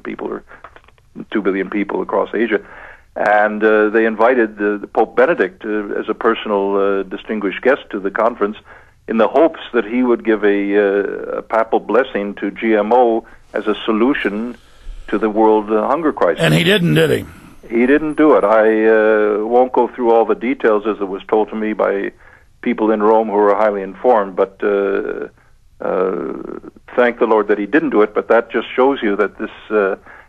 people or 2 billion people across Asia. And they invited the Pope Benedict as a personal distinguished guest to the conference in the hopes that he would give a papal blessing to GMO as a solution to the world hunger crisis. And he didn't, did he? He didn't do it. I won't go through all the details as it was told to me by people in Rome who were highly informed, but thank the Lord that he didn't do it, but that just shows you that this...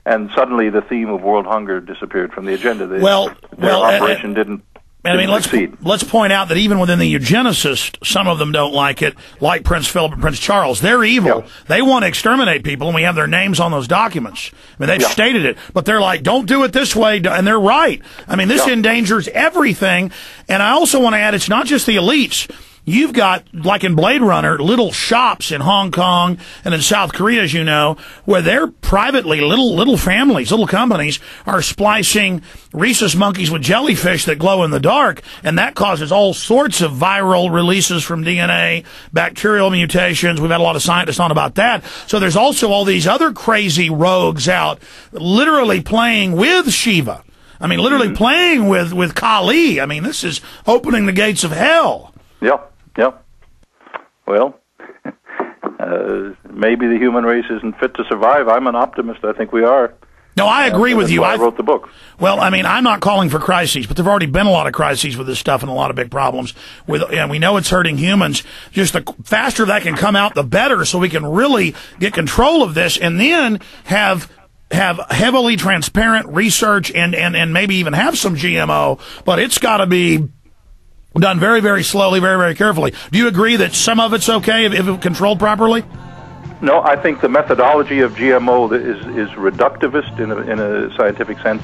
and suddenly the theme of world hunger disappeared from the agenda. Their operation didn't succeed. Let's point out that even within the eugenicists, some of them don't like it, like Prince Philip and Prince Charles. They're evil. Yeah. They want to exterminate people, and we have their names on those documents. I mean, they've stated it, but they're like, don't do it this way, and they're right. I mean, this endangers everything, and I also want to add, it's not just the elites. You've got, like in Blade Runner, little shops in Hong Kong and in South Korea, as you know, where they're privately, little families, little companies are splicing rhesus monkeys with jellyfish that glow in the dark, and that causes all sorts of viral releases from DNA, bacterial mutations. We've had a lot of scientists on about that. So there's also all these other crazy rogues out literally playing with Shiva. I mean, literally playing with Kali. I mean, this is opening the gates of hell. Yeah. Well, maybe the human race isn't fit to survive. I'm an optimist. I think we are. No, I agree with you. I wrote the book. Well, I mean, I'm not calling for crises, but there have already been a lot of crises with this stuff and a lot of big problems. And we know it's hurting humans. Just the faster that can come out, the better, so we can really get control of this and then have heavily transparent research and maybe even have some GMO, but it's got to be done very, very slowly, very, very carefully. Do you agree that some of it's okay if it's controlled properly? No, I think the methodology of GMO is reductivist in a scientific sense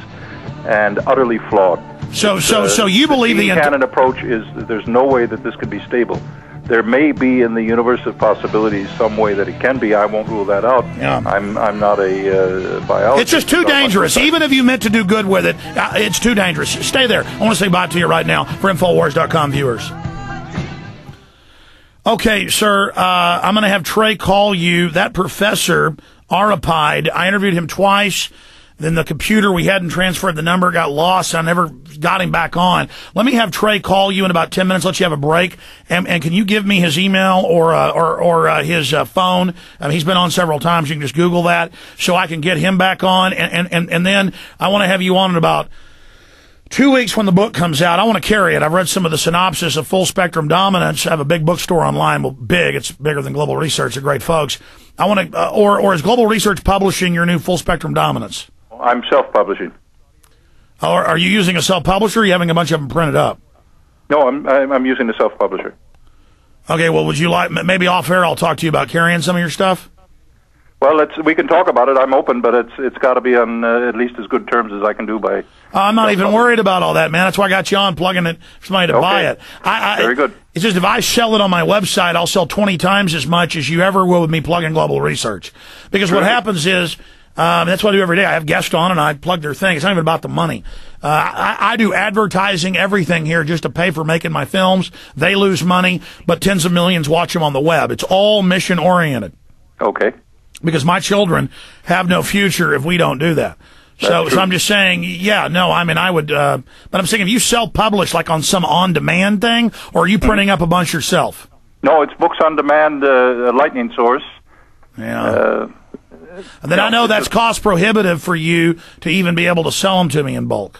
and utterly flawed. So you believe the canon approach is there's no way that this could be stable. There may be in the universe of possibilities some way that it can be. I won't rule that out. Yeah. I'm not a biologist. It's just too dangerous. Even if you meant to do good with it, it's too dangerous. Stay there. I want to say bye to you right now for Infowars.com viewers. Okay, sir, I'm going to have Trey call you. That professor, Arapide, I interviewed him twice. Then the computer, we hadn't transferred the number, got lost. I never got him back on. Let me have Trey call you in about 10 minutes, let you have a break. And can you give me his email or his phone? I mean, he's been on several times. You can just Google that so I can get him back on. And then I want to have you on in about 2 weeks when the book comes out. I want to carry it. I've read some of the synopsis of Full Spectrum Dominance. I have a big bookstore online. Well, big. It's bigger than Global Research. They're great folks. I want to, or is Global Research publishing your new Full Spectrum Dominance? I'm self-publishing. Are you using a self-publisher, or are you having a bunch of them printed up? No, I'm using a self-publisher. Okay, well, would you like, maybe off-air I'll talk to you about carrying some of your stuff? Well, we can talk about it. I'm open, but it's got to be on at least as good terms as I can do by... I'm not even worried about all that, man. That's why I got you on, plugging it for somebody to buy it. Very good. It's just if I sell it on my website, I'll sell 20 times as much as you ever will with me plugging Global Research. Because what happens is... that's what I do every day. I have guests on and I plug their thing. It's not even about the money. I do advertising, everything here just to pay for making my films. They lose money, but tens of millions watch them on the web. It's all mission oriented. Okay. Because my children have no future if we don't do that. So I'm just saying, I would, but I'm saying if you self-publish like on some on-demand thing, or are you printing up a bunch yourself? No, it's books on demand, lightning source. Yeah. And then I know that's cost prohibitive for you to even be able to sell them to me in bulk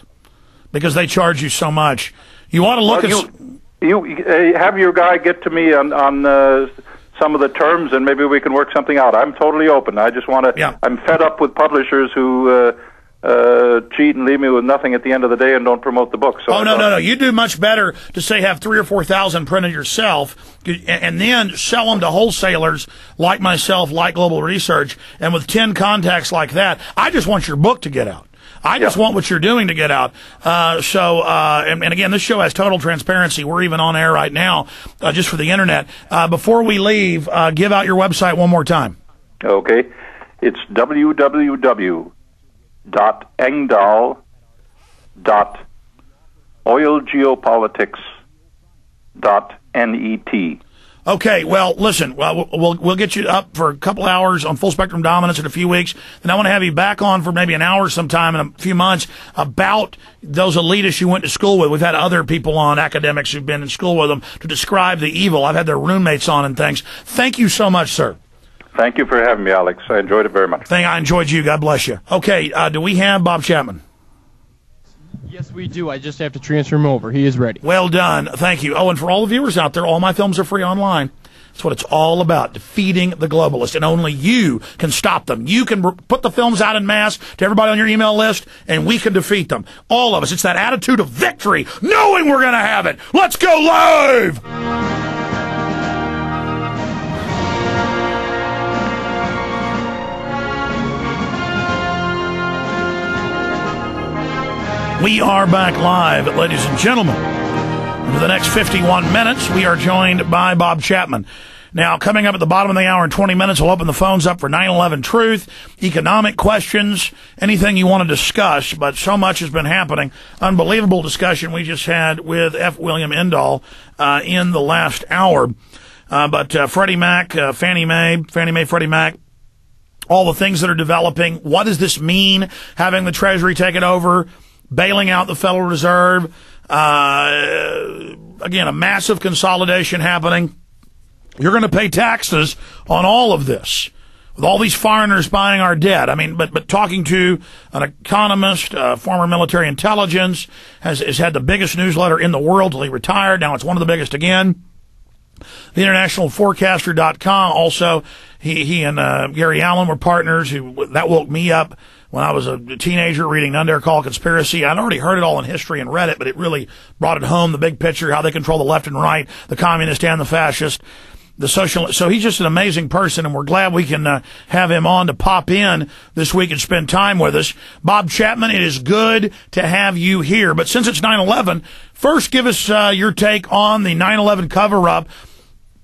because they charge you so much. You ought to look you have your guy get to me on some of the terms, and maybe we can work something out. I'm totally open. I just want to. Yeah. I'm fed up with publishers who cheat and leave me with nothing at the end of the day and don't promote the book. So no. You do much better to say have 3,000 or 4,000 printed yourself, and then sell them to wholesalers like myself, like Global Research, and with 10 contacts like that. I just want your book to get out. I just want what you're doing to get out. And again, this show has total transparency. We're even on air right now, just for the internet. Before we leave, give out your website one more time. Okay. It's www.engdahl.oilgeopolitics.net. Okay, well, listen, we'll get you up for a couple hours on Full Spectrum Dominance in a few weeks, and I want to have you back on for maybe an hour sometime in a few months about those elitists you went to school with. We've had other people on, academics who've been in school with them, to describe the evil. I've had their roommates on and things. Thank you so much, sir. Thank you for having me, Alex. I enjoyed it very much. I enjoyed you. God bless you. Okay, do we have Bob Chapman? Yes, we do. I just have to transfer him over. He is ready. Well done. Thank you. Oh, and for all the viewers out there, all my films are free online. That's what it's all about, defeating the globalists, and only you can stop them. You can put the films out en masse to everybody on your email list, and we can defeat them. All of us. It's that attitude of victory, knowing we're going to have it. Let's go live! We are back live, ladies and gentlemen. For the next 51 minutes, we are joined by Bob Chapman. Now, coming up at the bottom of the hour in 20 minutes, we'll open the phones up for 9/11 truth, economic questions, anything you want to discuss, but so much has been happening. Unbelievable discussion we just had with F. William Engdahl in the last hour. But Freddie Mac, Fannie Mae, Freddie Mac, all the things that are developing. What does this mean, having the Treasury take it over? Bailing out the Federal Reserve, again, a massive consolidation happening. You're going to pay taxes on all of this, with all these foreigners buying our debt. I mean, but talking to an economist, former military intelligence, has had the biggest newsletter in the world till he retired. Now it's one of the biggest again. The internationalforecaster.com. Also, he and Gary Allen were partners. That woke me up when I was a teenager reading Nader Call Conspiracy. I'd already heard it all in history and read it, but it really brought it home, the big picture, how they control the left and right, the communist and the fascist, the socialist. So he's just an amazing person, and we're glad we can have him on to pop in this week and spend time with us. Bob Chapman, it is good to have you here. But since it's 9/11, first give us your take on the 9/11 cover-up.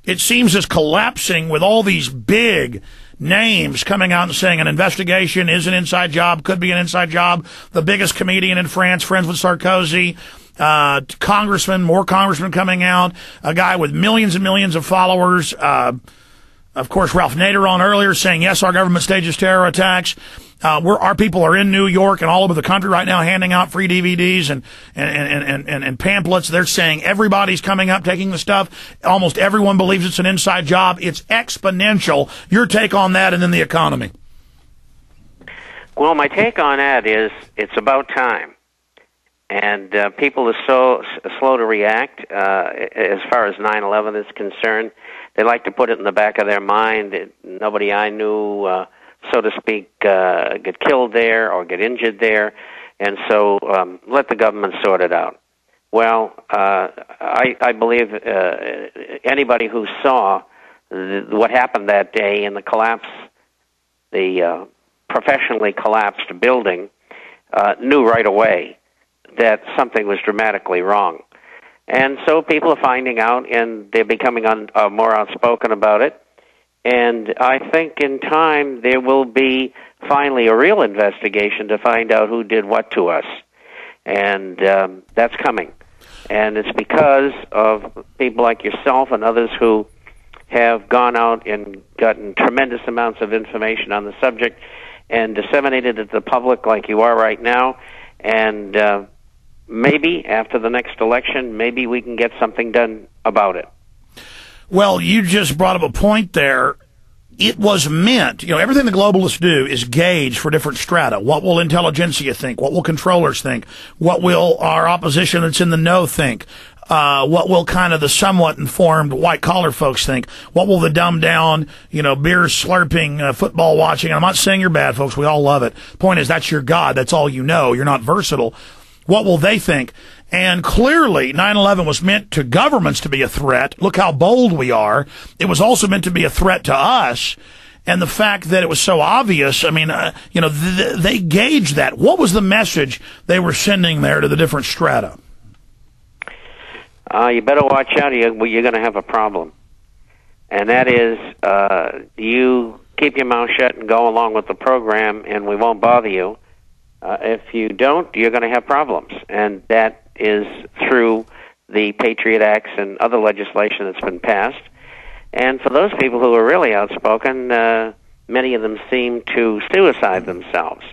It seems it's collapsing with all these big names coming out and saying an investigation is an inside job, could be an inside job. The biggest comedian in France, friends with Sarkozy, more congressmen coming out, a guy with millions and millions of followers. Of course, Ralph Nader on earlier saying, yes, our government stages terror attacks. Our people are in New York and all over the country right now handing out free DVDs and pamphlets. They're saying everybody's coming up, taking the stuff. Almost everyone believes it's an inside job. It's exponential. Your take on that, and then the economy. Well, my take on that is it's about time. And people are so slow to react as far as 9/11 is concerned. They like to put it in the back of their mind that nobody I knew, so to speak, get killed there or get injured there, and so let the government sort it out. Well, I believe anybody who saw what happened that day in the collapse, the professionally collapsed building, knew right away that something was dramatically wrong. And so people are finding out, and they're becoming more outspoken about it. And I think in time there will be finally a real investigation to find out who did what to us. And that's coming. And it's because of people like yourself and others who have gone out and gotten tremendous amounts of information on the subject and disseminated it to the public like you are right now. And maybe after the next election, maybe we can get something done about it. Well, you just brought up a point there. It was meant, everything the globalists do is gauge for different strata. What will intelligentsia think? What will controllers think? What will our opposition that's in the know think? What will kind of the somewhat informed white-collar folks think? What will the dumbed-down, beer slurping, football watching? I'm not saying you're bad, folks. We all love it. The point is, that's your God. That's all you know. You're not versatile. What will they think? And clearly, 9/11 was meant to governments to be a threat. Look how bold we are. It was also meant to be a threat to us. And the fact that it was so obvious, I mean, they gauged that. What was the message they were sending there to the different strata? You better watch out. You're going to have a problem. And that is, you keep your mouth shut and go along with the program, and we won't bother you. If you don't, you're going to have problems. And that is through the Patriot Acts and other legislation that's been passed. And for those people who were really outspoken, many of them seemed to suicide themselves.